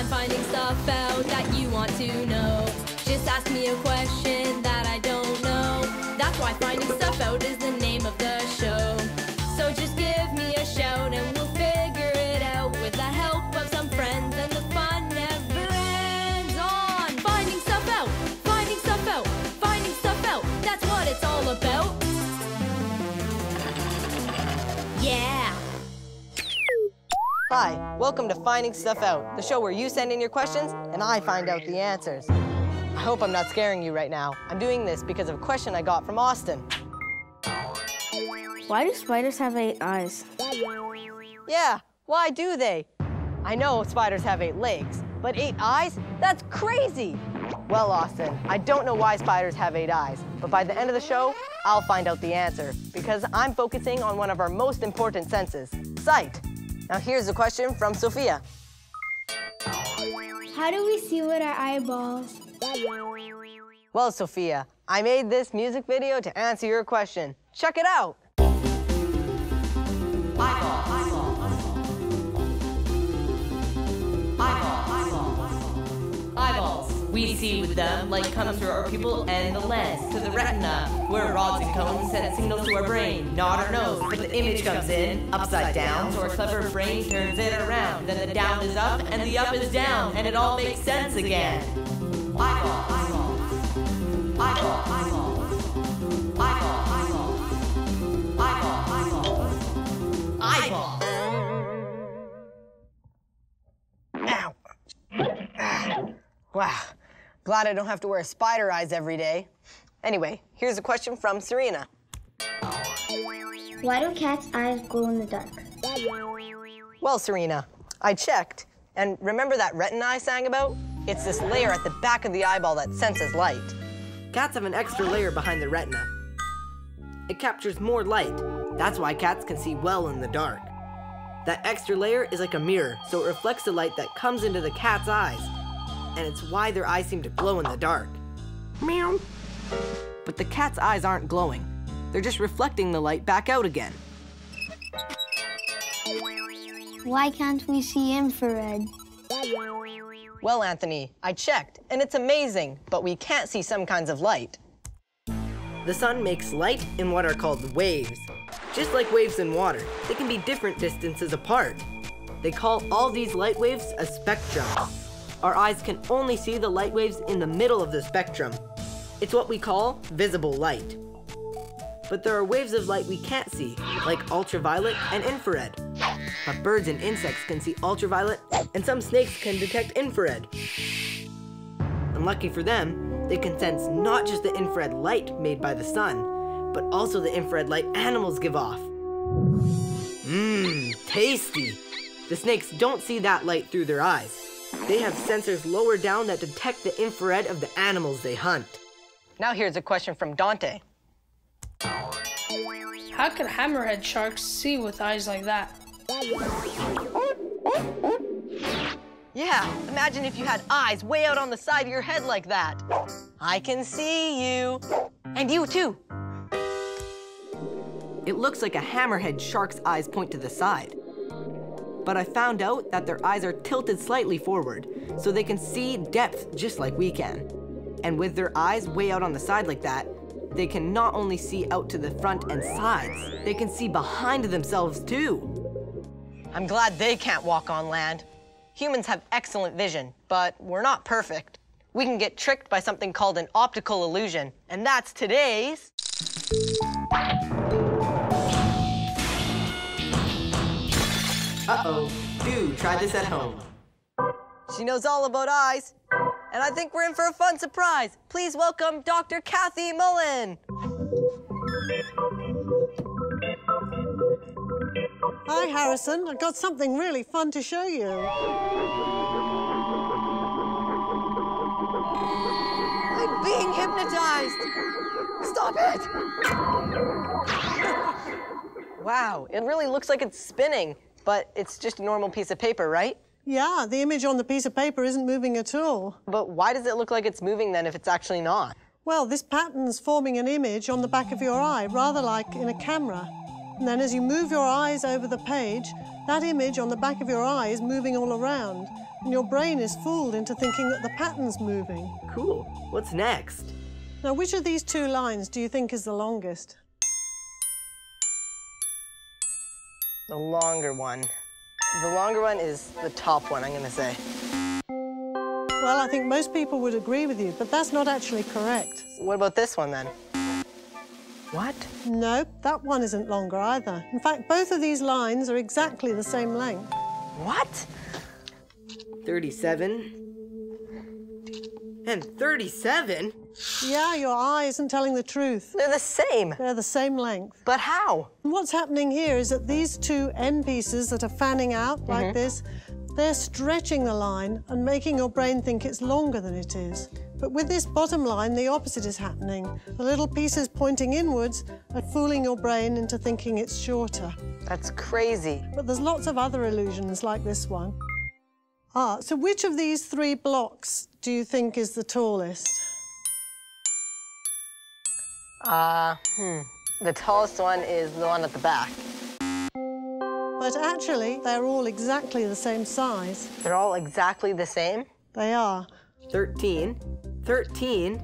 I'm finding stuff out that you want to know. Just ask me a question that I don't know. That's why Finding Stuff Out is the name of the show. So just give me a shout and we'll figure it out with the help of some friends, and the fun never ends on Finding Stuff Out, Finding Stuff Out, Finding Stuff Out. That's what it's all about. Yeah. Hi, welcome to Finding Stuff Out, the show where you send in your questions and I find out the answers. I hope I'm not scaring you right now. I'm doing this because of a question I got from Austin. Why do spiders have 8 eyes? Yeah, why do they? I know spiders have 8 legs, but 8 eyes? That's crazy! Well, Austin, I don't know why spiders have 8 eyes, but by the end of the show, I'll find out the answer, because I'm focusing on one of our most important senses, sight. Now here's a question from Sophia. How do we see with our eyeballs? Well, Sophia, I made this music video to answer your question. Check it out. Eyeballs. We see with them light comes through our pupil and the lens to the retina, where rods and cones send signals to our brain, not our nose. But the image comes in upside down, so our clever brain turns it around. Then the down is up and the up is down, and it all makes sense again. Eyeball, eyeball, eyeball, eyeball, eyeball, eyeball, eyeball, eyeball. Ow. Wow. Glad I don't have to wear spider eyes every day. Anyway, here's a question from Serena. Why do cats' eyes glow in the dark? Well, Serena, I checked, and remember that retina I sang about? It's this layer at the back of the eyeball that senses light. Cats have an extra layer behind the retina. It captures more light. That's why cats can see well in the dark. That extra layer is like a mirror, so it reflects the light that comes into the cat's eyes. And it's why their eyes seem to glow in the dark. Meow. But the cat's eyes aren't glowing. They're just reflecting the light back out again. Why can't we see infrared? Well, Anthony, I checked, and it's amazing, but we can't see some kinds of light. The sun makes light in what are called waves. Just like waves in water, they can be different distances apart. They call all these light waves a spectrum. Our eyes can only see the light waves in the middle of the spectrum. It's what we call visible light. But there are waves of light we can't see, like ultraviolet and infrared. But birds and insects can see ultraviolet, and some snakes can detect infrared. And lucky for them, they can sense not just the infrared light made by the sun, but also the infrared light animals give off. Mmm, tasty! The snakes don't see that light through their eyes. They have sensors lower down that detect the infrared of the animals they hunt. Now here's a question from Dante. How can hammerhead sharks see with eyes like that? Yeah, imagine if you had eyes way out on the side of your head like that. I can see you. And you too. It looks like a hammerhead shark's eyes point to the side. But I found out that their eyes are tilted slightly forward, so they can see depth just like we can. And with their eyes way out on the side like that, they can not only see out to the front and sides, they can see behind themselves too. I'm glad they can't walk on land. Humans have excellent vision, but we're not perfect. We can get tricked by something called an optical illusion, and that's today's... Uh-oh, do try this at home. She knows all about eyes, and I think we're in for a fun surprise. Please welcome Dr. Kathy Mullen. Hi, Harrison. I've got something really fun to show you. I'm being hypnotized. Stop it. Wow, it really looks like it's spinning, but it's just a normal piece of paper, right? Yeah, the image on the piece of paper isn't moving at all. But why does it look like it's moving then if it's actually not? Well, this pattern's forming an image on the back of your eye, rather like in a camera. And then as you move your eyes over the page, that image on the back of your eye is moving all around. and your brain is fooled into thinking that the pattern's moving. Cool. What's next? Now, which of these two lines do you think is the longest? The longer one. The longer one is the top one, I'm gonna say. Well, I think most people would agree with you, but that's not actually correct. What about this one then? What? No, that one isn't longer either. In fact, both of these lines are exactly the same length. What? 37 and 37? Yeah, your eye isn't telling the truth. They're the same. They're the same length. But how? And what's happening here is that these two end pieces that are fanning out like this, they're stretching the line and making your brain think it's longer than it is. But with this bottom line, the opposite is happening. The little pieces pointing inwards are fooling your brain into thinking it's shorter. That's crazy. But there's lots of other illusions like this one. So which of these three blocks do you think is the tallest? The tallest one is the one at the back. But actually, they're all exactly the same size. They're all exactly the same? They are. 13, 13.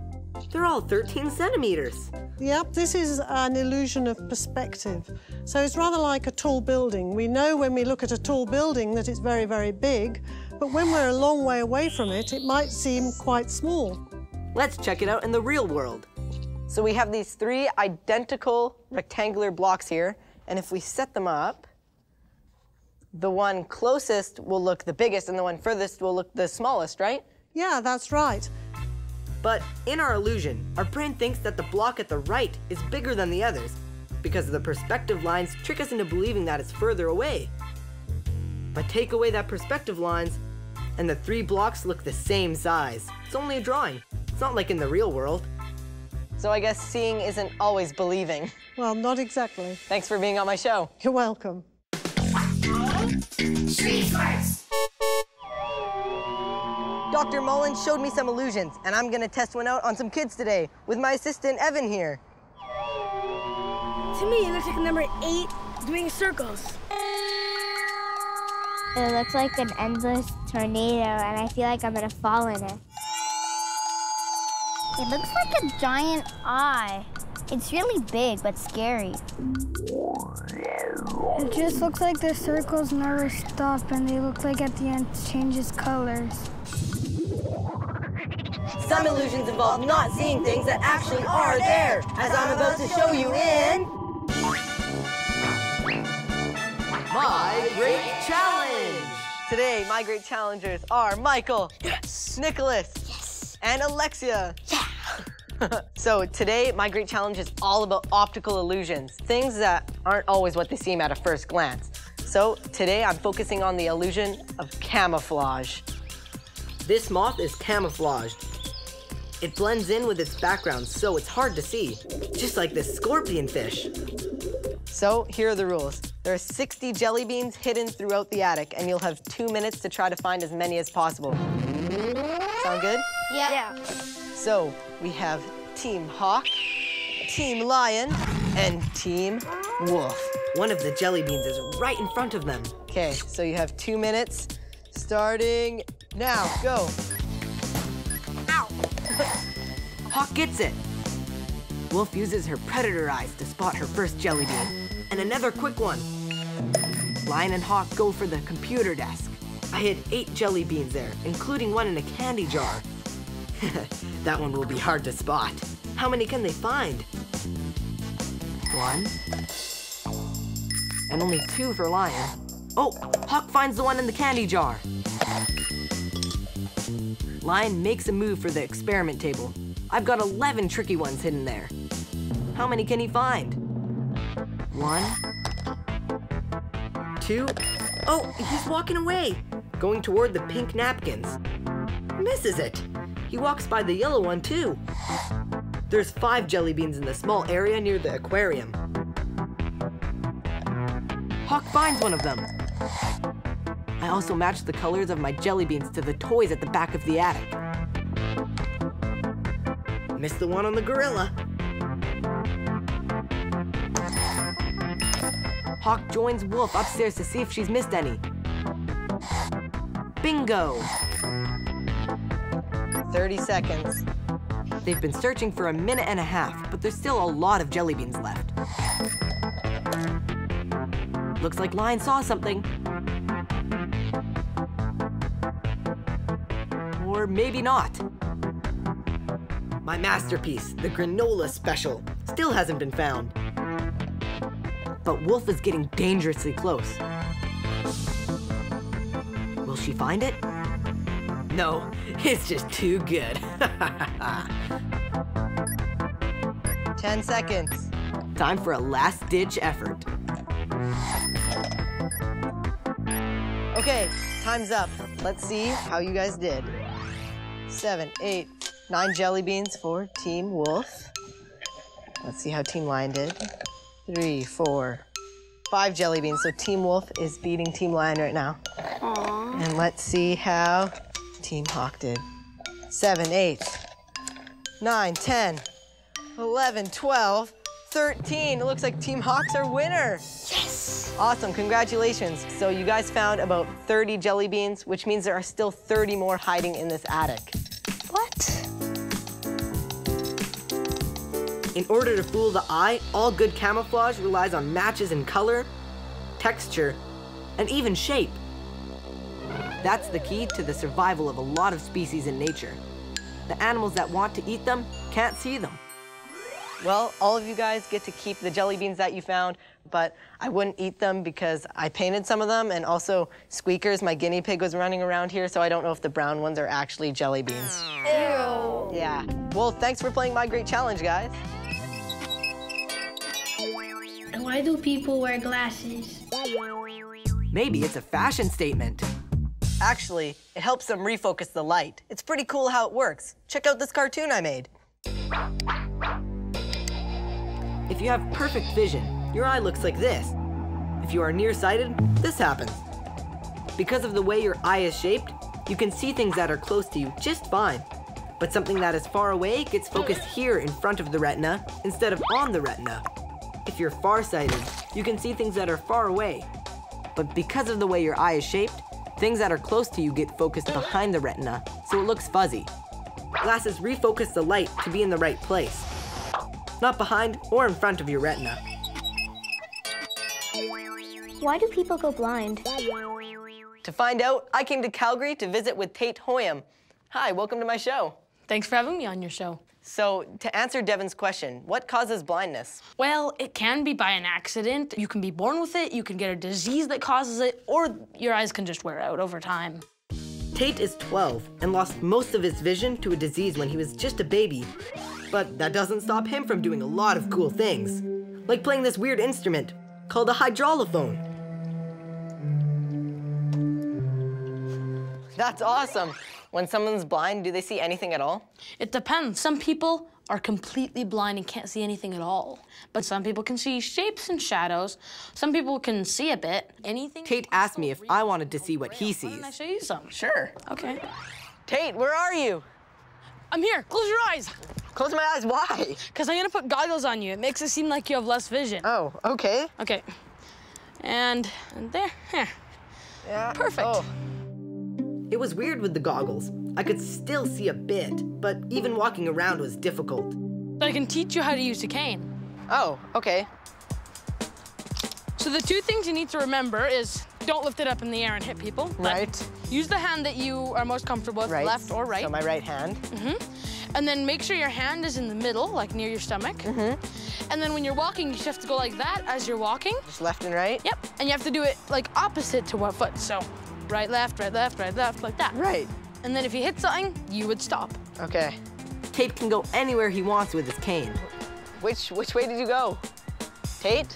They're all 13 centimeters. Yep, this is an illusion of perspective. So it's rather like a tall building. We know when we look at a tall building that it's very, very big, but when we're a long way away from it, it might seem quite small. Let's check it out in the real world. So we have these three identical rectangular blocks here, and if we set them up, the one closest will look the biggest and the one furthest will look the smallest, right? Yeah, that's right. But in our illusion, our brain thinks that the block at the right is bigger than the others because the perspective lines trick us into believing that it's further away. But take away that perspective lines, and the three blocks look the same size. It's only a drawing. It's not like in the real world. So I guess seeing isn't always believing. Well, not exactly. Thanks for being on my show. You're welcome. Dr. Mullen showed me some illusions, and I'm gonna test one out on some kids today with my assistant, Evan, here. To me, it looks like number 8 doing circles. It looks like an endless tornado, and I feel like I'm gonna fall in it. It looks like a giant eye. It's really big, but scary. It just looks like the circles never stop, and they look like at the end it changes colors. Some illusions involve not seeing things that actually are there, as I'm about to show you in... My Great Challenge! Today, my great challengers are Michael, yes. Nicholas, yes. And Alexia. Yeah. So today, my great challenge is all about optical illusions, things that aren't always what they seem at a first glance. So today, I'm focusing on the illusion of camouflage. This moth is camouflaged. It blends in with its background, so it's hard to see, just like this scorpion fish. So here are the rules. There are 60 jelly beans hidden throughout the attic, and you'll have 2 minutes to try to find as many as possible. Sound good? Yeah. So we have Team Hawk, Team Lion, and Team Wolf. One of the jelly beans is right in front of them. Okay, so you have 2 minutes, starting now. Go. Ow! Hawk gets it. Wolf uses her predator eyes to spot her first jelly bean. And another quick one. Lion and Hawk go for the computer desk. I hid 8 jelly beans there, including one in a candy jar. That one will be hard to spot. How many can they find? 1. And only 2 for Lion. Oh, Hawk finds the one in the candy jar. Lion makes a move for the experiment table. I've got 11 tricky ones hidden there. How many can he find? 1, 2. Oh, he's walking away, going toward the pink napkins. Misses it. He walks by the yellow one too. There's 5 jelly beans in the small area near the aquarium. Hawk finds one of them. I also matched the colors of my jelly beans to the toys at the back of the attic. Missed the one on the gorilla. Hawk joins Wolf upstairs to see if she's missed any. Bingo! 30 seconds. They've been searching for a minute and a half, but there's still a lot of jelly beans left. Looks like Lion saw something. Or maybe not. My masterpiece, the granola special, still hasn't been found. But Wolf is getting dangerously close. Will she find it? No, it's just too good. 10 seconds. Time for a last-ditch effort. Okay, time's up. Let's see how you guys did. 7, 8, 9 jelly beans for Team Wolf. Let's see how Team Lion did. 3, 4, 5 jelly beans. So Team Wolf is beating Team Lion right now. Aww. And let's see how Team Hawk did. 7, 8, 9, 10, 11, 12, 13. It looks like Team Hawk's our winner. Yes! Awesome, congratulations. So you guys found about 30 jelly beans, which means there are still 30 more hiding in this attic. What? In order to fool the eye, all good camouflage relies on matches in color, texture, and even shape. That's the key to the survival of a lot of species in nature. The animals that want to eat them can't see them. Well, all of you guys get to keep the jelly beans that you found, but I wouldn't eat them because I painted some of them, and also Squeakers, my guinea pig, was running around here, so I don't know if the brown ones are actually jelly beans. Ew. Yeah. Well, thanks for playing my great challenge, guys. And why do people wear glasses? Maybe it's a fashion statement. Actually, it helps them refocus the light. It's pretty cool how it works. Check out this cartoon I made. If you have perfect vision, your eye looks like this. If you are nearsighted, this happens. Because of the way your eye is shaped, you can see things that are close to you just fine. But something that is far away gets focused here in front of the retina instead of on the retina. If you're farsighted, you can see things that are far away. But because of the way your eye is shaped, things that are close to you get focused behind the retina, so it looks fuzzy. Glasses refocus the light to be in the right place, not behind or in front of your retina. Why do people go blind? To find out, I came to Calgary to visit with Tait. Hi, welcome to my show. Thanks for having me on your show. So, to answer Devin's question, what causes blindness? Well, it can be by an accident. You can be born with it, you can get a disease that causes it, or your eyes can just wear out over time. Tait is 12 and lost most of his vision to a disease when he was just a baby. But that doesn't stop him from doing a lot of cool things, like playing this weird instrument called a hydraulophone. That's awesome. When someone's blind, do they see anything at all? It depends. Some people are completely blind and can't see anything at all. But some people can see shapes and shadows. Some people can see a bit. Anything. Tait asked me if I wanted to see what he Why sees. don't I show you some? Sure. Okay. Tait, where are you? I'm here. Close your eyes. Close my eyes, why? Because I'm going to put goggles on you. It makes it seem like you have less vision. Oh, okay. Okay. And there. Here. Yeah. Perfect. Oh. It was weird with the goggles. I could still see a bit, but even walking around was difficult. So I can teach you how to use a cane. Oh, okay. So the two things you need to remember is don't lift it up in the air and hit people. Right. Use the hand that you are most comfortable with, Right. left or right. So my right hand. And then make sure your hand is in the middle, like near your stomach. And then when you're walking, you just have to go like that as you're walking. Just left and right? Yep. And you have to do it like opposite to what foot. So right, left, like that. Right. And then if you hit something, you would stop. Okay. Tait can go anywhere he wants with his cane. Which way did you go? Tait?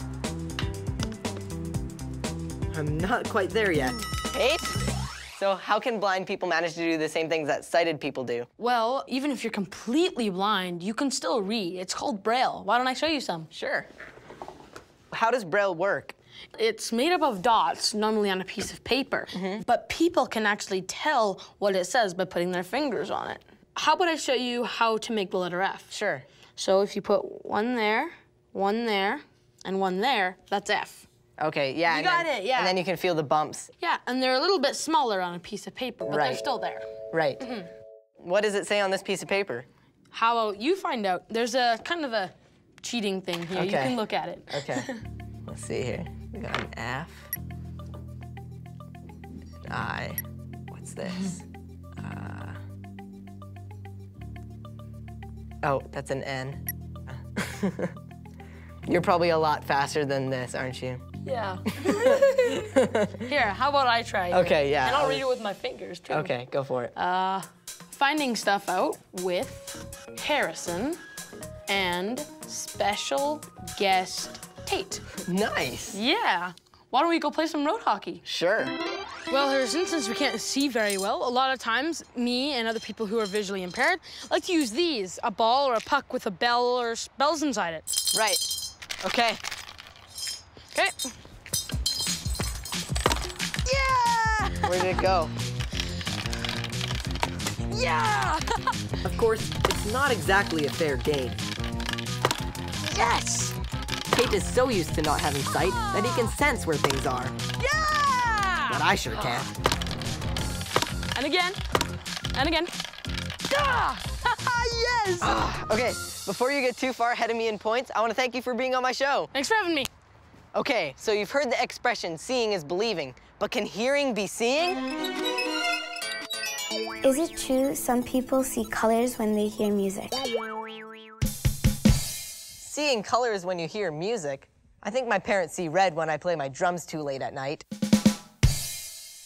I'm not quite there yet. Tait? So how can blind people manage to do the same things that sighted people do? Well, even if you're completely blind, you can still read. It's called Braille. Why don't I show you some? Sure. How does Braille work? It's made up of dots, normally on a piece of paper. But people can actually tell what it says by putting their fingers on it. How about I show you how to make the letter F? Sure. So if you put one there, and one there, that's F. Okay, yeah. You got it, yeah. And then you can feel the bumps. Yeah, and they're a little bit smaller on a piece of paper, but they're Right. still there. Right. What does it say on this piece of paper? How about you find out? There's a kind of a cheating thing here. You Okay. can look at it. Okay. Let's see here. We got an F. An I. What's this? Oh, that's an N. You're probably a lot faster than this, aren't you? Yeah. Here, how about I try? Okay, yeah. And I'll read it with my fingers, too. Okay, go for it. Finding stuff out with Harrison and special guest Tait. Nice. Yeah. Why don't we go play some road hockey? Sure. Well, Harrison, since we can't see very well, a lot of times me and other people who are visually impaired like to use these, a ball or a puck with a bell or bells inside it. Right. Okay. Okay. Yeah! Where did it go? Yeah! Of course, it's not exactly a fair game. Yes! Tait is so used to not having sight that he can sense where things are. Yeah! But I sure can't. And again. And again. Ah! Yes! Okay, before you get too far ahead of me in points, I want to thank you for being on my show. Thanks for having me. Okay, so you've heard the expression, seeing is believing, but can hearing be seeing? Is it true some people see colors when they hear music? Seeing colors when you hear music? I think my parents see red when I play my drums too late at night.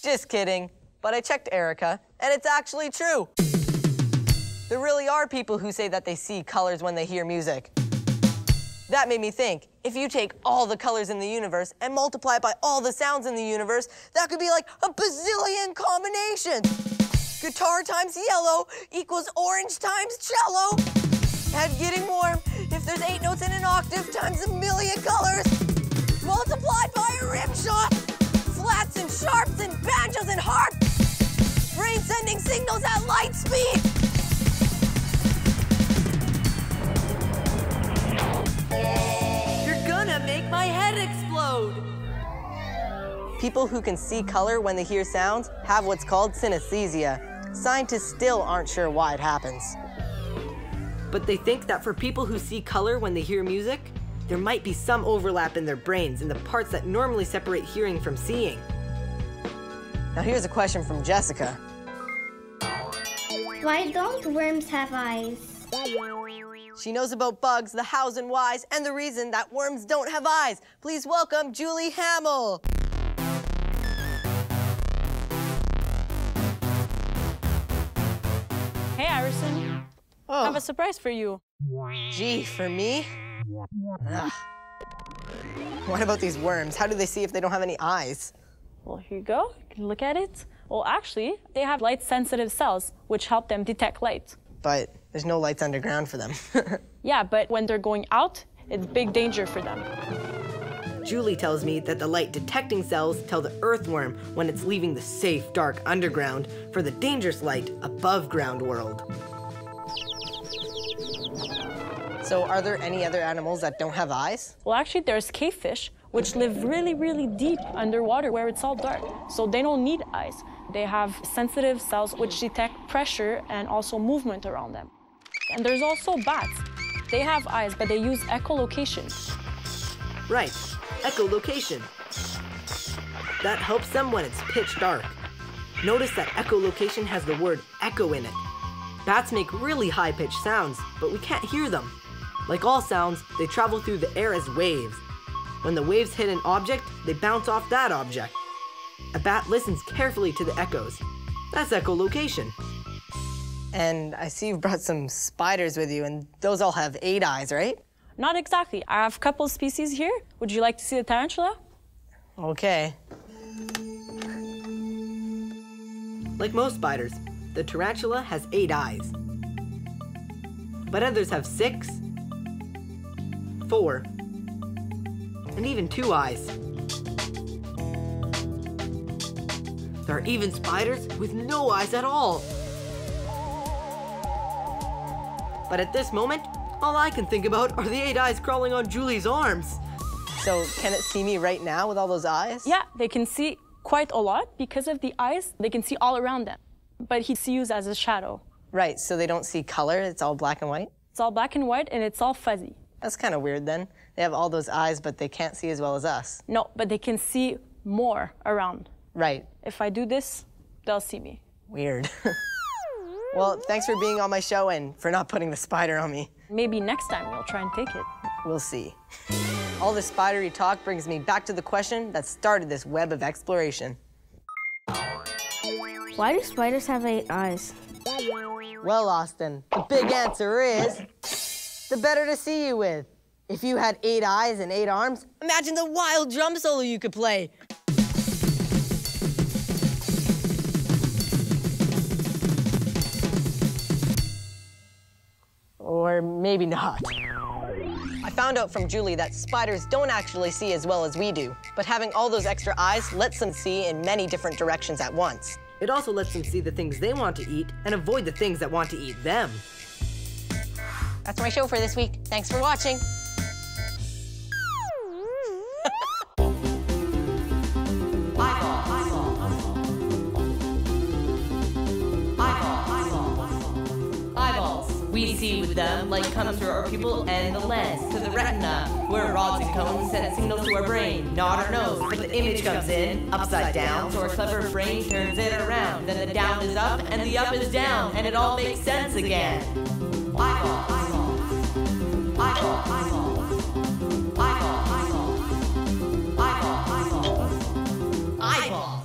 Just kidding, but I checked Erica, and it's actually true. There really are people who say that they see colors when they hear music. That made me think, if you take all the colors in the universe and multiply it by all the sounds in the universe, that could be like a bazillion combinations. Guitar times yellow equals orange times cello. Head getting warm if there's 8 notes in an octave times 1,000,000 colors. Multiplied by a rim shot. Flats and sharps and banjos and harps. Brain sending signals at light speed. You're gonna make my head explode. People who can see color when they hear sounds have what's called synesthesia. Scientists still aren't sure why it happens. But they think that for people who see color when they hear music, there might be some overlap in their brains in the parts that normally separate hearing from seeing. Now here's a question from Jessica. Why don't worms have eyes? She knows about bugs, the hows and whys, and the reason that worms don't have eyes. Please welcome Julie Hamill. Hey, Iverson. I have a surprise for you. Gee, for me? Ugh. What about these worms? How do they see if they don't have any eyes? Well, here you go. You can look at it. Well, actually, they have light-sensitive cells, which help them detect light. But there's no lights underground for them. Yeah, but when they're going out, it's big danger for them. Julie tells me that the light-detecting cells tell the earthworm when it's leaving the safe, dark underground for the dangerous light above-ground world. So are there any other animals that don't have eyes? Well, actually, there's cavefish, which live really, really deep underwater where it's all dark. So they don't need eyes. They have sensitive cells which detect pressure and also movement around them. And there's also bats. They have eyes, but they use echolocation. Right, echolocation. That helps them when it's pitch dark. Notice that echolocation has the word echo in it. Bats make really high-pitched sounds, but we can't hear them. Like all sounds, they travel through the air as waves. When the waves hit an object, they bounce off that object. A bat listens carefully to the echoes. That's echolocation. And I see you've brought some spiders with you, and those all have 8 eyes, right? Not exactly. I have a couple species here. Would you like to see the tarantula? Okay. Like most spiders, the tarantula has 8 eyes. But others have 6, 4, and even 2 eyes. There are even spiders with no eyes at all. But at this moment, all I can think about are the 8 eyes crawling on Julie's arms. So can it see me right now with all those eyes? Yeah, they can see quite a lot. Because of the eyes, they can see all around them. But he sees you as a shadow. Right, so they don't see color, it's all black and white? It's all black and white, and it's all fuzzy. That's kind of weird then. They have all those eyes, but they can't see as well as us. No, but they can see more around. Right. If I do this, they'll see me. Weird. Well, thanks for being on my show and for not putting the spider on me. Maybe next time you'll try and take it. We'll see. All this spidery talk brings me back to the question that started this web of exploration. Why do spiders have 8 eyes? Well, Austin, the big answer is the better to see you with. If you had 8 eyes and 8 arms, imagine the wild drum solo you could play. Or maybe not. I found out from Julie that spiders don't actually see as well as we do, but having all those extra eyes lets them see in many different directions at once. It also lets them see the things they want to eat and avoid the things that want to eat them. That's my show for this week. Thanks for watching. Eyeballs. We see with them light comes through our pupil and the lens to the retina, where rods and cones send signals to our brain, not our nose. But the image comes in upside down, so our clever brain turns it around. Then the down is up and the up is down, and it all makes sense again. Eyeballs. Eyeballs. Eyeballs. Eyeballs. Eyeballs. Eyeballs.